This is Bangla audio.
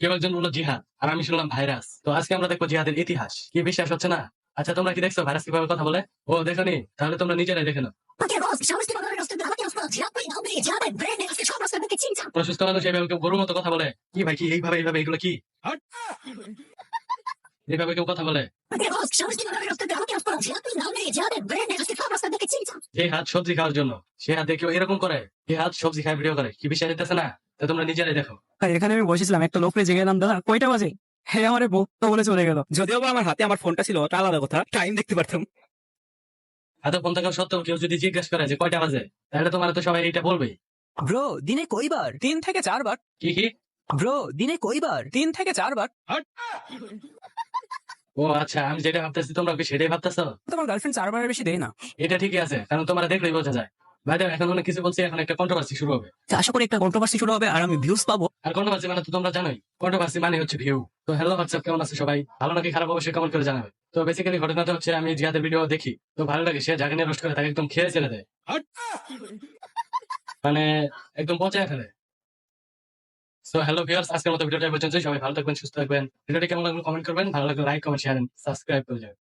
কেউ একজন বললো জিহাদ আর আমি শুনলাম ভাইরাস। তো আজকে আমরা দেখবো জিহাদের ইতিহাস। কি বিশ্বাস হচ্ছে না? আচ্ছা, তোমরা কি দেখছো ভাইরাস কিভাবে কথা বলে? ও দেখোনি? তাহলে তোমরা নিজেরাই দেখে নাও। অসুস্থ মানুষ এইভাবে কেউ গরুর মতো কথা বলে? কি ভাই, কি এইভাবে এইভাবে এগুলো কি? হাট! এইভাবে কেউ কথা বলে? এই হাত সবজি খাওয়ার জন্য, সে হাত দিয়ে কেউ এরকম করে? এই হাত সবজি খায় ভিডিও করে, কি বিশ্বাস হইতেছে না? তো তোমরা নিজেরাই দেখো। ভাই এখানে আমি বসেছিলাম, একটা লোকরে জেগে এলাম, দাদা কয়টা বাজে? হ্যাঁ আমারে বকতো বলে চলে গেল। যদিও বা আমার হাতে আমার ফোনটা ছিল, ওটা আলাদা কথা, টাইম দেখতে পারতাম। এত ফোন থাকা সত্ত্বেও কেউ যদি জিজ্ঞেস করে যে কয়টা বাজে, তাহলে তোমার তো সবাই এইটা বলবেই। ব্রো দিনে কয়বার? 3 থেকে 4 বার। কি কি? ব্রো দিনে কয়বার? 3 থেকে 4 বার। হাট! ও আচ্ছা, আমি যেটা ভাবতেছি তোমরা কি সেটাই ভাবতেছো? তোমার গার্লফ্রেন্ড 4 বারের বেশি দেয় না। এটা ঠিকই আছে, কারণ তোমরা দেখলেই বোঝা যায়। ভাইদের এখন অনেক কিছু বলছি, এখন একটা কন্ট্রোভার্সি শুরু হবে। তো আশা করি একটা কন্ট্রোভার্সি শুরু হবে আর আমি ভিউজ পাবো। আর কন্ট্রোভার্সি মানে তো তোমরা জানোই, কন্ট্রোভার্সি মানে হচ্ছে ভিউ। তো হ্যালো হোয়াটসঅ্যাপ, কেমন আছে সবাই? ভালো নাকি খারাপ অবশ্যই কমেন্ট করে জানাবে। তো বেসিক্যালি ঘটনাটা হচ্ছে, আমি জিহাদের ভিডিও দেখি, তো ভালো লাগে, সে যাকে নিয়ে রোস্ট করে তাকে একদম খেয়ে ছেড়ে দেয়। হাট! মানে একদম পচায় ফেলে। সো হ্যালো ভিউয়ার্স, আজকের মতো ভিডিওটা এই পর্যন্তই। সবাই ভালো থাকবেন, সুস্থ থাকবেন। ভিডিওটি কেমন লাগলো কমেন্ট করবেন, ভালো লাগলে like, comment, share and subscribe করে যাবেন।